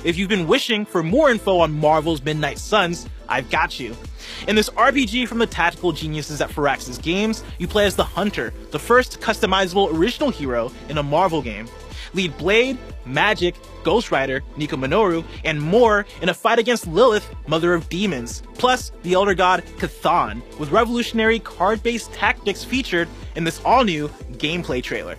if you've been wishing for more info on Marvel's Midnight Suns, I've got you. In this RPG from the tactical geniuses at Firaxis Games, you play as the Hunter, the first customizable original hero in a Marvel game. Lead Blade, Magic, Ghost Rider, Nico Minoru, and more in a fight against Lilith, Mother of Demons, plus the Elder God Cthon, with revolutionary card-based tactics featured in this all-new gameplay trailer.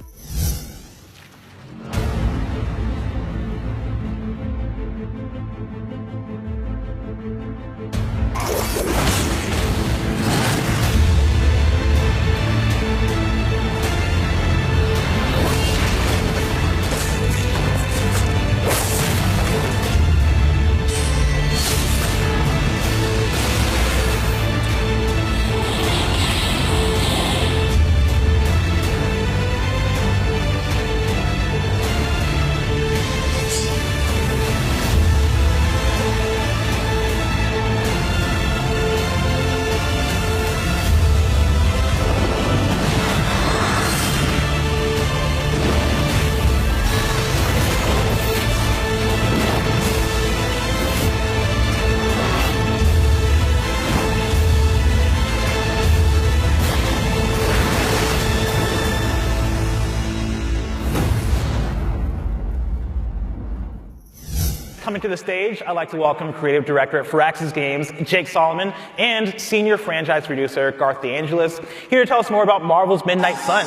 Coming to the stage, I'd like to welcome Creative Director at Firaxis Games, Jake Solomon, and Senior Franchise Producer, Garth DeAngelis, here to tell us more about Marvel's Midnight Suns.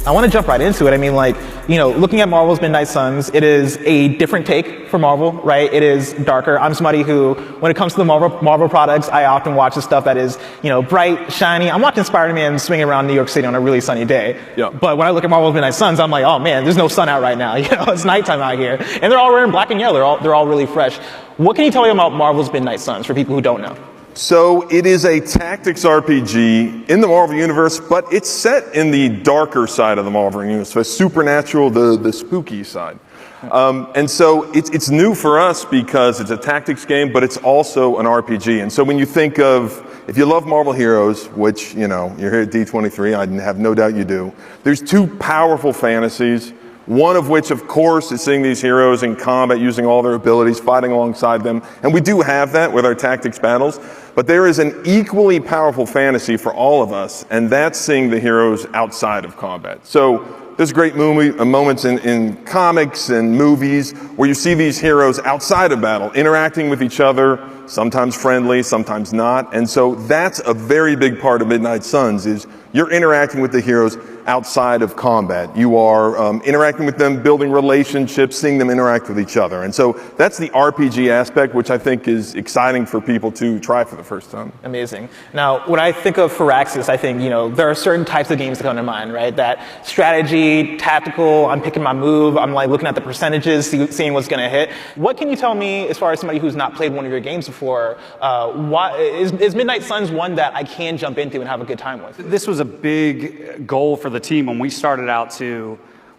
I want to jump right into it. I mean, like, you know, looking at Marvel's Midnight Suns, it is a different take for Marvel, right? It is darker. I'm somebody who, when it comes to the Marvel products, I often watch the stuff that is, you know, bright, shiny. I'm watching Spider-Man swinging around New York City on a really sunny day. Yeah. But when I look at Marvel's Midnight Suns, I'm like, oh man, there's no sun out right now. You know, it's nighttime out here. And they're all wearing black and yellow. They're all really fresh. What can you tell me about Marvel's Midnight Suns for people who don't know? So it is a tactics RPG in the Marvel Universe, but it's set in the darker side of the Marvel Universe, so supernatural, the spooky side. And so it's new for us because it's a tactics game, but it's also an RPG. And so when you think of, if you love Marvel heroes, which, you know, you're here at D23, I have no doubt you do, there's two powerful fantasies. One of which, of course, is seeing these heroes in combat, using all their abilities, fighting alongside them. And we do have that with our tactics battles. But there is an equally powerful fantasy for all of us, and that's seeing the heroes outside of combat. So there's great moments in comics and movies where you see these heroes outside of battle, interacting with each other, sometimes friendly, sometimes not. And so that's a very big part of Midnight Suns, is you're interacting with the heroes outside of combat. You are interacting with them, building relationships, seeing them interact with each other. And so that's the RPG aspect, which I think is exciting for people to try for the first time. Amazing. Now, when I think of Firaxis, I think, you know, there are certain types of games that come to mind, right? That strategy, tactical, I'm picking my move, I'm like looking at the percentages, seeing what's going to hit. What can you tell me, as far as somebody who's not played one of your games before, is Midnight Suns one that I can jump into and have a good time with? This was a big goal for the team when we started out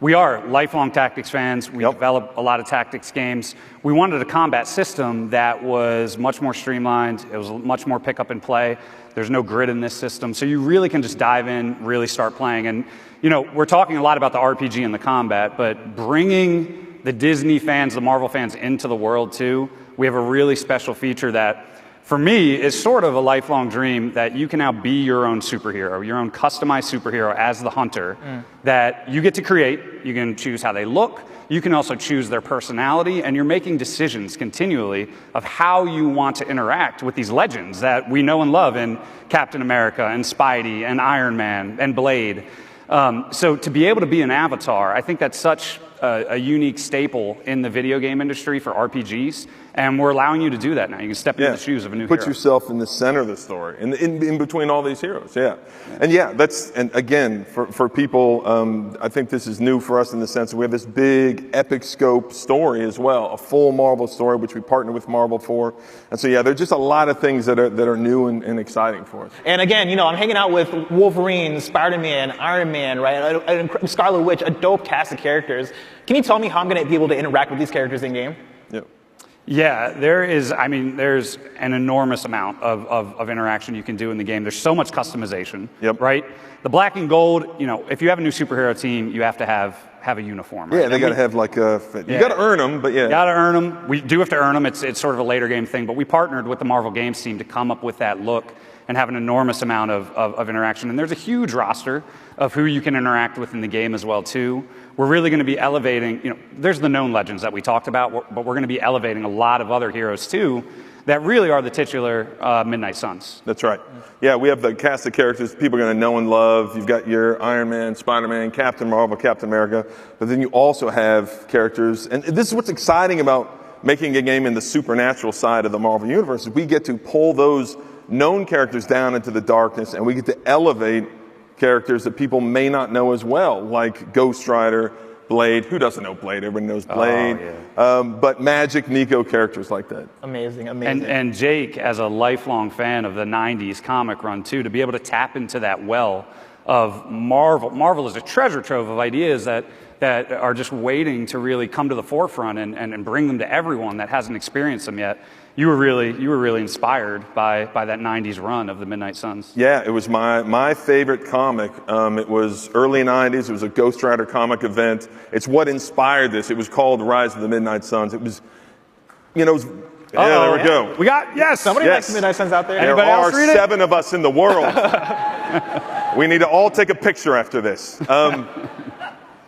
we are lifelong tactics fans. We develop a lot of tactics games. We wanted a combat system that was much more streamlined. It was much more pick up and play. There's no grid in this system. So you really can just dive in, really start playing. And, you know, we're talking a lot about the RPG and the combat, but bringing the Disney fans, the Marvel fans into the world too, we have a really special feature that, for me, is sort of a lifelong dream, that you can now be your own superhero, your own customized superhero as the Hunter, that you get to create. You can choose how they look. You can also choose their personality, and you're making decisions continually of how you want to interact with these legends that we know and love in Captain America and Spidey and Iron Man and Blade. So to be able to be an avatar, I think that's such a unique staple in the video game industry for RPGs, and we're allowing you to do that now. You can step into the shoes of a new hero. Put yourself in the center of the story, in between all these heroes, and again, for people, I think this is new for us in the sense that we have this big epic scope story as well, a full Marvel story, which we partner with Marvel for. And so, there are just a lot of things that are new and exciting for us. And again, you know, I'm hanging out with Wolverine, Spider-Man, Iron Man, right? Scarlet Witch, a dope cast of characters. Can you tell me how I'm going to be able to interact with these characters in game? Yeah, there's an enormous amount of interaction you can do in the game. There's so much customization, right? The black and gold, if you have a new superhero team, you have to have a uniform. Right? Yeah, they got to have like a, you got to earn them, but yeah. You got to earn them. We do have to earn them. It's sort of a later game thing, but we partnered with the Marvel Games team to come up with that look and have an enormous amount of interaction. And there's a huge roster of who you can interact with in the game as well, too. We're really going to be elevating, there's the known legends that we talked about, but we're going to be elevating a lot of other heroes, too, that really are the titular Midnight Suns. That's right. Yeah, we have the cast of characters people are going to know and love. You've got your Iron Man, Spider-Man, Captain Marvel, Captain America, but then you also have characters, and this is what's exciting about making a game in the supernatural side of the Marvel Universe, is we get to pull those known characters down into the darkness, and we get to elevate characters that people may not know as well, like Ghost Rider, Blade. Who doesn't know Blade? Everybody knows Blade. Oh, yeah. But Magic, Nico, characters like that. Amazing. And Jake, as a lifelong fan of the 90s comic run, too, to be able to tap into that well of Marvel. Marvel is a treasure trove of ideas that are just waiting to really come to the forefront and bring them to everyone that hasn't experienced them yet. You were really inspired by that 90s run of the Midnight Suns. Yeah, it was my favorite comic. It was early 90s. It was a Ghost Rider comic event. It's what inspired this. It was called Rise of the Midnight Suns. It was, there we go. We got, somebody likes the Midnight Suns out there. There are 7 of us in the world. We need to all take a picture after this.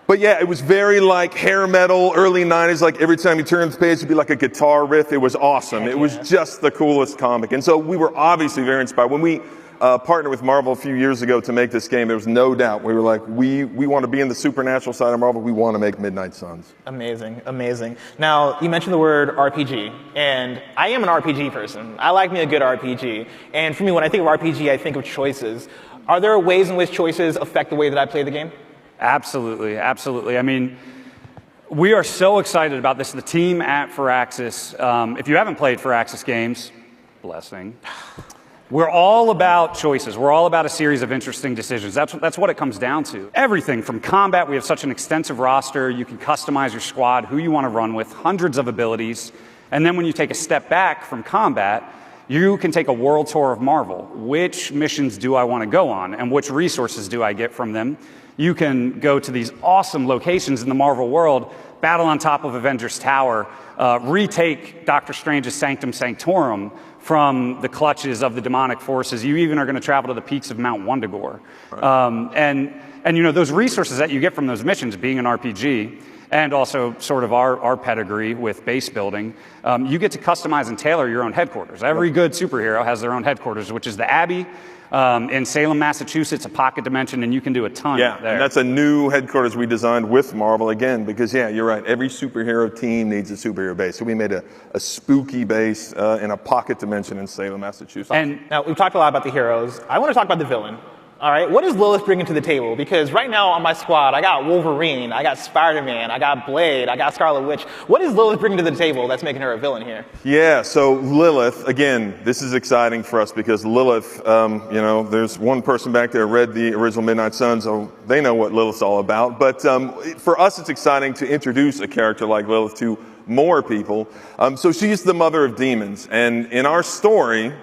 But yeah, it was very like hair metal, early 90s, like every time you turn the page, it'd be like a guitar riff. It was awesome. It was just the coolest comic. And so we were obviously very inspired. When we partnered with Marvel a few years ago to make this game, there was no doubt. We were like, we want to be in the supernatural side of Marvel. We want to make Midnight Suns. Amazing. Now, you mentioned the word RPG, and I am an RPG person. I like me a good RPG. And for me, when I think of RPG, I think of choices. Are there ways in which choices affect the way that I play the game? Absolutely. I mean, we are so excited about this. The team at Firaxis, if you haven't played Firaxis games, blessing. We're all about choices. We're all about a series of interesting decisions. That's what it comes down to. Everything from combat, we have such an extensive roster. You can customize your squad, who you want to run with, hundreds of abilities. And then when you take a step back from combat, you can take a world tour of Marvel. Which missions do I want to go on, and which resources do I get from them? You can go to these awesome locations in the Marvel world, battle on top of Avengers Tower, retake Doctor Strange's Sanctum Sanctorum from the clutches of the demonic forces. You even are going to travel to the peaks of Mount Wundagore. Right. And those resources that you get from those missions, being an RPG, and also sort of our pedigree with base building, you get to customize and tailor your own headquarters. Every good superhero has their own headquarters, which is the Abbey. In Salem, Massachusetts, a pocket dimension, and you can do a ton there. And that's a new headquarters we designed with Marvel again, because you're right, every superhero team needs a superhero base. So we made a spooky base in a pocket dimension in Salem, Massachusetts. And now, we've talked a lot about the heroes. I want to talk about the villain. All right, what is Lilith bringing to the table? Because right now on my squad, I got Wolverine, I got Spider-Man, I got Blade, I got Scarlet Witch. What is Lilith bringing to the table that's making her a villain here? Yeah, so Lilith, again, this is exciting for us because Lilith, there's one person back there who read the original Midnight Suns, so they know what Lilith's all about. But for us, it's exciting to introduce a character like Lilith to more people. So she's the mother of demons, and in our story,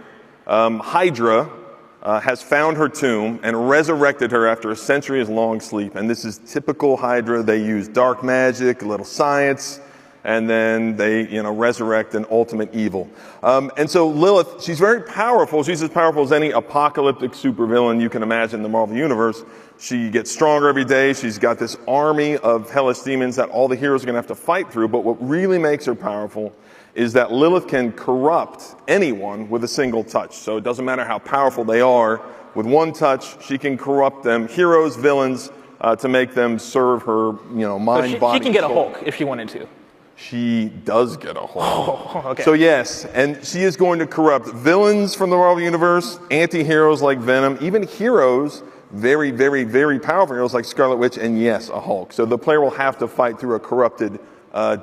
Hydra has found her tomb and resurrected her after a centuries-long sleep. And this is typical Hydra. They use dark magic, a little science, and then they, resurrect an ultimate evil. And so Lilith, she's very powerful. She's as powerful as any apocalyptic supervillain you can imagine in the Marvel Universe. She gets stronger every day. She's got this army of hellish demons that all the heroes are going to have to fight through. But what really makes her powerful is that Lilith can corrupt anyone with a single touch. So it doesn't matter how powerful they are. With one touch, she can corrupt them, heroes, villains, to make them serve her, mind, body, she can get soul. a Hulk if she wanted to. She does get a Hulk. Oh, okay. So yes, and she is going to corrupt villains from the Marvel Universe, anti-heroes like Venom, even heroes, very, very, very powerful heroes like Scarlet Witch, and yes, a Hulk. So the player will have to fight through a corrupted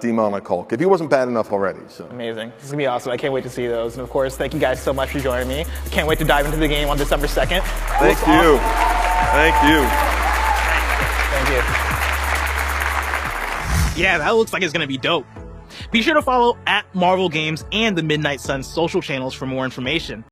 demonic Hulk, if he wasn't bad enough already. So amazing. This is going to be awesome. I can't wait to see those. And of course, thank you guys so much for joining me. I can't wait to dive into the game on December 2nd. Thank you. Awesome. Thank you. Thank you. Yeah, that looks like it's going to be dope. Be sure to follow @Marvel Games and the Midnight Sun social channels for more information.